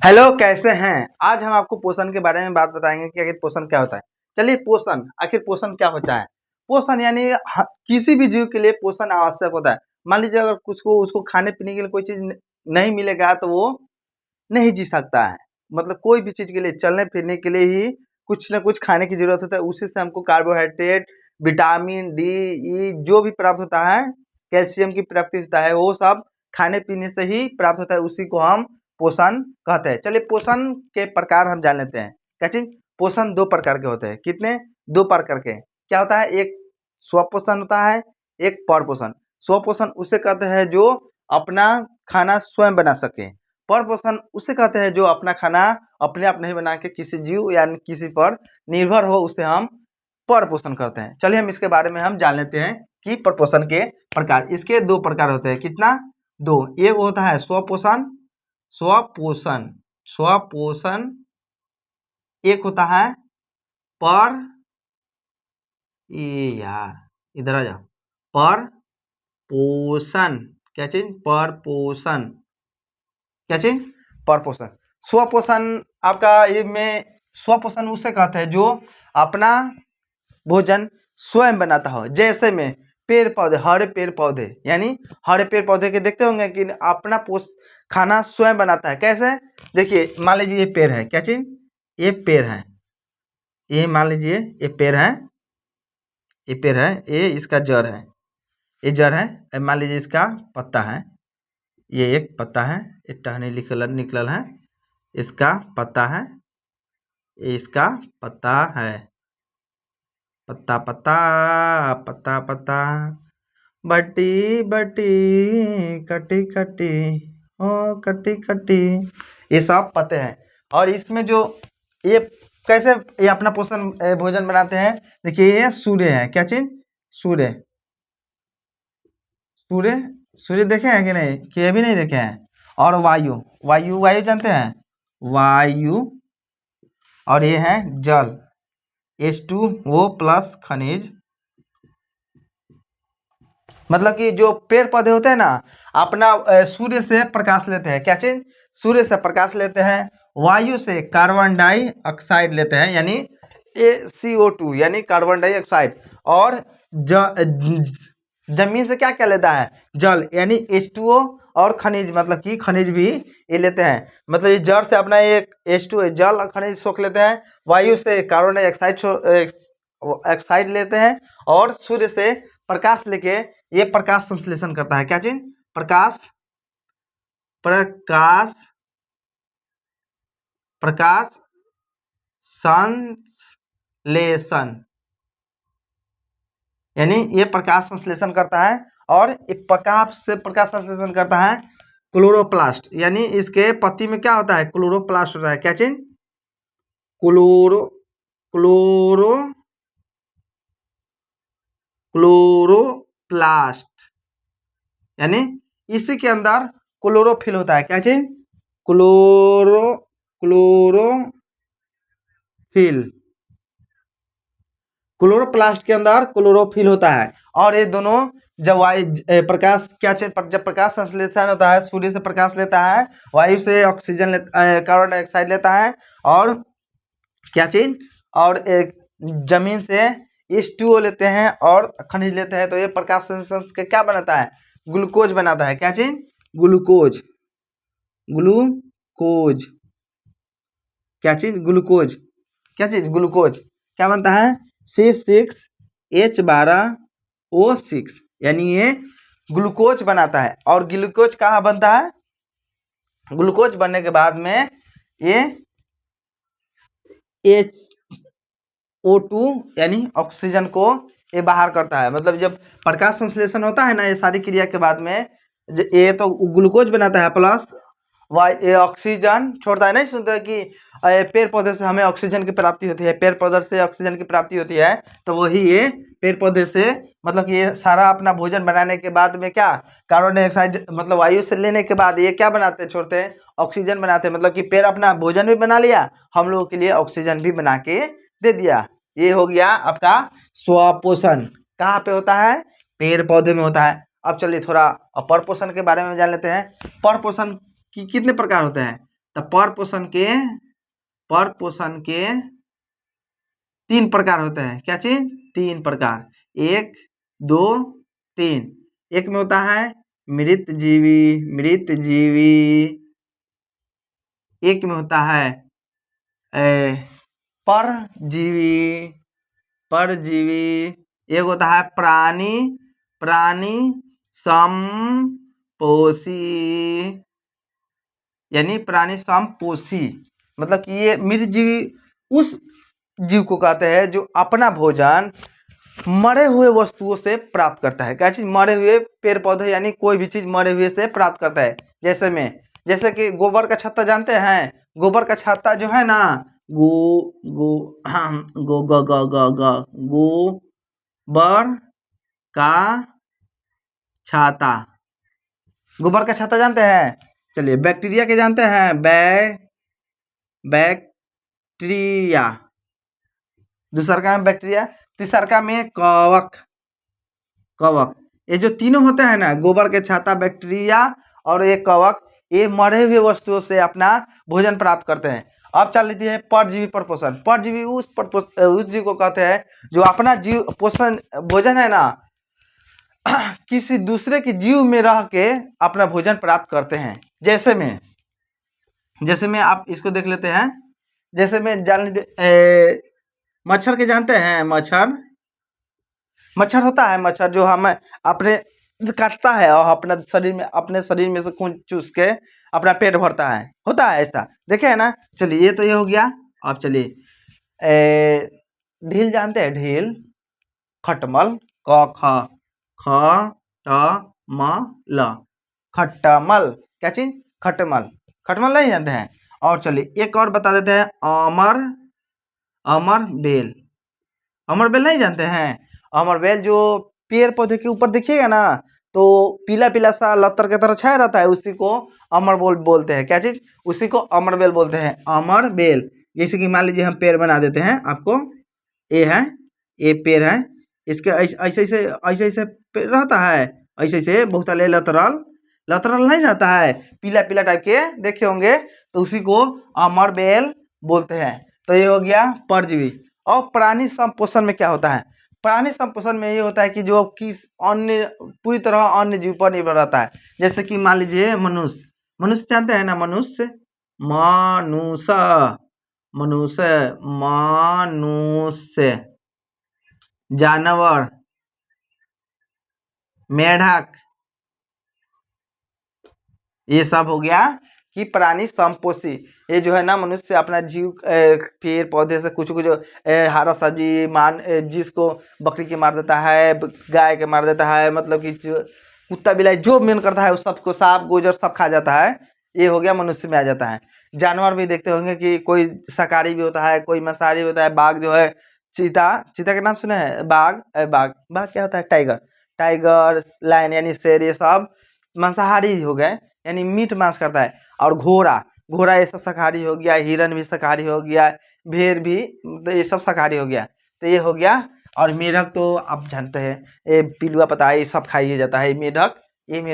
Hello, कैसे हैं? आज हम आपको पोषण के बारे में बात बताएंगे कि आखिर पोषण क्या होता है। चलिए, आखिर पोषण क्या होता है? पोषण यानी किसी भी जीव के लिए पोषण आवश्यक होता है। मान लीजिए अगर कुछ को उसको खाने पीने के लिए कोई चीज नहीं मिलेगा तो वो नहीं जी सकता है। मतलब कोई भी चीज के लिए, चलने फिरने के लिए ही कुछ ना कुछ खाने की जरूरत होता है। उसी से हमको कार्बोहाइड्रेट, विटामिन डी, ई जो भी प्राप्त होता है, कैल्शियम की प्राप्ति होता है, वो सब खाने पीने से ही प्राप्त होता है। उसी को हम पोषण कहते हैं। चलिए, पोषण के प्रकार हम जान लेते हैं। क्या चीज? पोषण दो प्रकार के होते हैं। कितने? दो प्रकार के। क्या होता है? एक स्वपोषण होता है, एक परपोषण। स्वपोषण उसे कहते हैं जो अपना खाना स्वयं बना सके। परपोषण उसे कहते हैं जो अपना खाना अपने आप नहीं बना के किसी जीव या किसी पर निर्भर हो, उसे हम परपोषण करते हैं। चलिए, हम इसके बारे में हम जान लेते हैं कि परपोषण के प्रकार। इसके दो प्रकार होते हैं। कितना? दो। एक होता है स्वपोषण, स्वपोषण स्वपोषण। एक होता है पर, ये यार इधर आ जाओ, पर पोषण। क्या चीज? पर पोषण। क्या चीज? पर पोषण। स्वपोषण आपका ये में स्वपोषण उसे कहते हैं जो अपना भोजन स्वयं बनाता हो। जैसे में पेड़ पौधे, हरे पेड़ पौधे, यानी हरे पेड़ पौधे के देखते होंगे कि अपना खाना स्वयं बनाता है। कैसे? देखिए, मान लीजिए ये पेड़ है। क्या चीज? ये पेड़ है। ये मान लीजिए ये पेड़ है, ये पेड़ है, ये इसका जड़ है, ये जड़ है। मान लीजिए इसका पत्ता है, ये एक पत्ता है, ये टहनी निकलल है, इसका पत्ता है, ये इसका पत्ता है। पत्ता पत्ता पत्ता पत्ता, बटी बटी, कटी कटी, ओ कटी कटी, ये सब पत्ते हैं। और इसमें जो ये कैसे ये अपना पोषण भोजन बनाते हैं? देखिए, ये सूर्य है। क्या चीज? सूर्य। सूर्य, सूर्य देखे हैं कि नहीं? कि ये भी नहीं देखे हैं? और वायु, वायु, वायु जानते हैं? वायु। और ये है जल, H2O प्लस खनिज। मतलब कि जो पेड़ पौधे होते हैं ना, अपना सूर्य से प्रकाश लेते हैं। क्या चीज? सूर्य से प्रकाश लेते हैं। वायु से कार्बन डाइऑक्साइड लेते हैं, यानी ACO2, यानी कार्बन डाइऑक्साइड। और जमीन से क्या क्या लेता है? जल, यानी H2O। और खनिज, मतलब कि खनिज भी ये लेते हैं। मतलब ये जड़ से अपना एक H2 जल और खनिज सोख लेते हैं। वायु से कार्बन डाइऑक्साइड ऑक्साइड लेते हैं। और सूर्य से प्रकाश लेके ये प्रकाश संश्लेषण करता है। क्या चीज? प्रकाश, प्रकाश, प्रकाश संश्लेषण, यानी ये प्रकाश संश्लेषण करता है। और ये प्रकाश से प्रकाश संश्लेषण करता है क्लोरोप्लास्ट, यानी इसके पत्ती में क्या होता है? क्लोरोप्लास्ट होता है। क्या चीज? क्लोरो क्लोरो क्लोरोप्लास्ट, यानी इसी के अंदर क्लोरोफिल होता है। क्या चीज? क्लोरोफिल। क्लोरोप्लास्ट के अंदर क्लोरोफिल होता है। और ये दोनों जब प्रकाश क्या चीज? जब प्रकाश संश्लेषण होता है, सूर्य से प्रकाश लेता है, वायु से ऑक्सीजन कार्बन डाइऑक्साइड लेता है, और क्या चीज? और एक जमीन से H2O लेते हैं और खनिज लेते हैं। तो ये प्रकाश संश्लेषण के क्या बनाता है? ग्लूकोज बनाता है। क्या चीज? Glucose, glucose. क्या चीज? ग्लूकोज। क्या चीज? ग्लूकोज। क्या बनता है? C6H12O6, यानी ये ग्लूकोज बनाता है। और ग्लूकोज कहाँ बनता है? ग्लूकोज बनने के बाद में ये HO2, यानी ऑक्सीजन को ये बाहर करता है। मतलब जब प्रकाश संश्लेषण होता है ना, ये सारी क्रिया के बाद में ये तो ग्लूकोज बनाता है, प्लस ये ऑक्सीजन छोड़ता है। नहीं सुनते कि पेड़ पौधे से हमें ऑक्सीजन की प्राप्ति होती है, पेड़ पौधे से ऑक्सीजन की प्राप्ति होती है। तो वही ये पेड़ पौधे से, मतलब कि ये सारा अपना भोजन बनाने के बाद में क्या, कार्बन डाइऑक्साइड मतलब वायु से लेने के बाद ये क्या बनाते हैं? छोड़ते हैं, ऑक्सीजन बनाते हैं। मतलब कि पेड़ अपना भोजन भी बना लिया, हम लोगों के लिए ऑक्सीजन भी बना के दे दिया। ये हो गया आपका स्वपोषण। कहाँ पे होता है? पेड़ पौधे में होता है। अब चलिए थोड़ा परपोषण के बारे में जान लेते हैं। परपोषण की कितने प्रकार होते हैं? तो पर पोषण के 3 प्रकार होते हैं। क्या चीज? 3 प्रकार, 1 2 3। एक में होता है मृत जीवी, एक में होता है परजीवी, एक होता है प्राणी समपोषी, यानी प्राणी समपोषी। मतलब कि ये मृत जीवी उस जीव को कहते हैं जो अपना भोजन मरे हुए वस्तुओं से प्राप्त करता है। क्या चीज? मरे हुए पेड़ पौधे, यानी कोई भी चीज मरे हुए से प्राप्त करता है। जैसे कि गोबर का छत्ता जानते हैं? गोबर का छत्ता जो है ना, गोबर का छाता, गोबर का छाता जानते हैं? चलिए, बैक्टीरिया के जानते हैं? बैक्टीरिया, दूसरा का में बैक्टीरिया, तीसरा का में कवक। ये जो तीनों होते हैं ना, गोबर के छाता, बैक्टीरिया और ये कवक, ये मरे हुए वस्तुओं से अपना भोजन प्राप्त करते हैं। अब चल लेती है परजीवी पर पोषण। परजीवी उस जीव को कहते हैं जो अपना जीव पोषण भोजन है ना किसी दूसरे के जीव में रह के अपना भोजन प्राप्त करते हैं। जैसे में आप इसको देख लेते हैं। जैसे में मच्छर के जानते हैं? मच्छर होता है, मच्छर जो हमें अपने काटता है और अपने शरीर में से खून चूस के अपना पेट भरता है, होता है ऐसा, देखे है ना। चलिए, ये तो ये हो गया। अब चलिए, ढील जानते हैं? ढील, खटमल, खटमल, क्या चीज? खटमल नहीं जानते हैं? और चलिए एक और बता देते हैं, अमरबेल नहीं जानते हैं? अमरबेल जो पेड़ पौधे के ऊपर देखिएगा ना, तो पीला सा लतर की तरह छाया रहता है, उसी को अमरबेल बोलते हैं। क्या चीज? उसी को अमरबेल बोलते हैं, अमरबेल। जैसे कि मान लीजिए हम पेड़ बना देते हैं आपको, ये पेड़ है, इसके ऐसे पेड़ रहता है, ऐसे बहुत लतरल नहीं रहता है, पीला टाइप के देखे होंगे, तो उसी को अमरबेल बोलते हैं। तो ये हो गया परजीवी। और प्राणी संपोषण में क्या होता है? प्राणी संपोषण में ये होता है कि जो किस अन्य पूरी तरह अन्य जीव पर निर्भर रहता है। जैसे कि मान लीजिए मनुष्य जानते हैं ना? मनुष्य जानवर, मेढक, ये सब हो गया कि प्राणी संपोषी। ये जो है ना, मनुष्य अपना जीव पेड़ पौधे से कुछ हरा सब्जी जिसको बकरी के मार देता है, गाय के मार देता है, मतलब कि कुत्ता बिलाई जो मन करता है उस सबको, सांप गोजर सब खा जाता है। ये हो गया, मनुष्य में आ जाता है। जानवर भी देखते होंगे कि कोई शाकाहारी भी होता है, कोई मांसाहारी होता है। बाघ जो है, चीता के नाम सुने हैं? बाघ क्या होता है? टाइगर, लायन यानी शेर, ये सब मांसाहारी हो गए, यानी मीट मांस करता है। और घोड़ा ये सब शाकाहारी हो गया, हिरन भी शाकाहारी हो गया, भेड़ भी, तो ये सब शाकाहारी हो गया। तो ये हो गया। और मेढक तो आप जानते हैं, ये पिलुआ पता है, ये सब खाइए जाता है मेढक।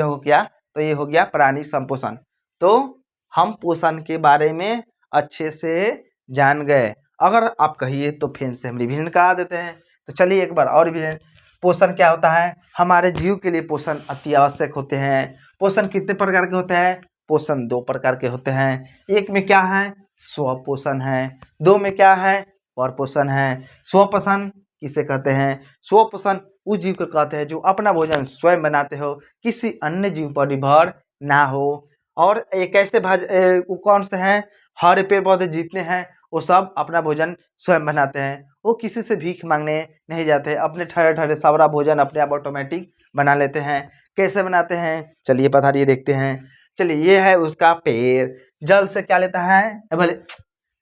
हो गया। तो ये हो गया प्राणी संपोषण। तो हम पोषण के बारे में अच्छे से जान गए। अगर आप कहिए तो फिर से हम रिवीजन करा देते हैं। तो चलिए एक बार और रिवीजन। पोषण क्या होता है? हमारे जीव के लिए पोषण अति आवश्यक होते हैं। पोषण कितने प्रकार के होते हैं? पोषण 2 प्रकार के होते हैं। एक में क्या है? स्वपोषण है। 2 में क्या है? परपोषण है। स्वपोषण किसे कहते हैं? स्वपोषण उस जीव को कहते हैं जो अपना भोजन स्वयं बनाते हो, किसी अन्य जीव पर निर्भर ना हो। और एक ऐसे वो कौन से हैं? हरे पेड़ पौधे जितने हैं वो सब अपना भोजन स्वयं बनाते हैं, वो किसी से भीख मांगने नहीं जाते, अपने ठहरे सारा भोजन अपने आप ऑटोमेटिक बना लेते हैं। कैसे बनाते हैं? चलिए पधारिए देखते हैं। चलिए, ये है उसका पेड़। जल से क्या लेता है? बोले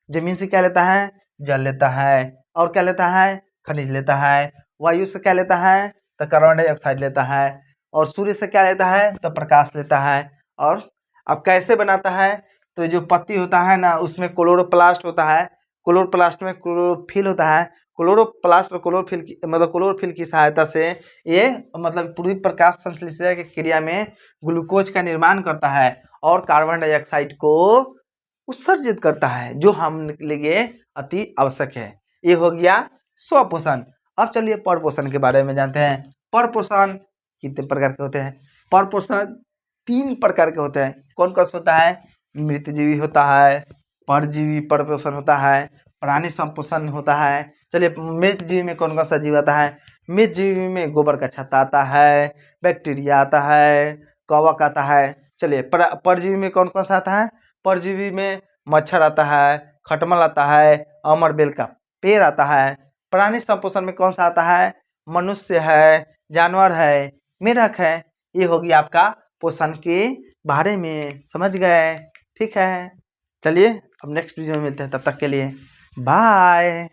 जमीन से क्या लेता है? जल लेता है। और क्या लेता है? खनिज लेता है। वायु से क्या लेता है? तो कार्बन डाइऑक्साइड लेता है। और सूर्य से क्या लेता है? तो प्रकाश लेता है। और अब कैसे बनाता है? तो जो पत्ती होता है ना, उसमें क्लोरोप्लास्ट होता है। क्लोरोप्लास्ट में क्लोरोफिल होता है। क्लोरोप्लास्ट और क्लोरोफिल की सहायता से ये मतलब पूरी प्रकाश संश्लेषण की क्रिया में ग्लूकोज का निर्माण करता है और कार्बन डाइऑक्साइड को उत्सर्जित करता है, जो हम लिए अति आवश्यक है। ये हो गया स्वपोषण। अब चलिए परपोषण के बारे में जानते हैं। परपोषण कितने प्रकार के होते हैं? परपोषण 3 प्रकार के होते हैं। कौन-कौन से होता है? मृतजीवी होता है, परजीवी परपोषण होता है, प्राणी संपोषण होता है। चलिए मृतजीवी में कौन-कौन सा जीव आता है? मृतजीवी में गोबर का छत्ता आता है, बैक्टीरिया आता है, कवक आता है। चलिए परजीवी में कौन-कौन सा आता है? परजीवी में मच्छर आता है, खटमल आता है, अमरबेल का पेड़ आता है। प्राणी संपोषण में कौन सा आता है? मनुष्य है, जानवर है, मेढक है। ये हो गया आपका पोषण के बारे में, समझ गए? ठीक है, चलिए अब नेक्स्ट वीडियो में मिलते हैं, तब तक के लिए बाय।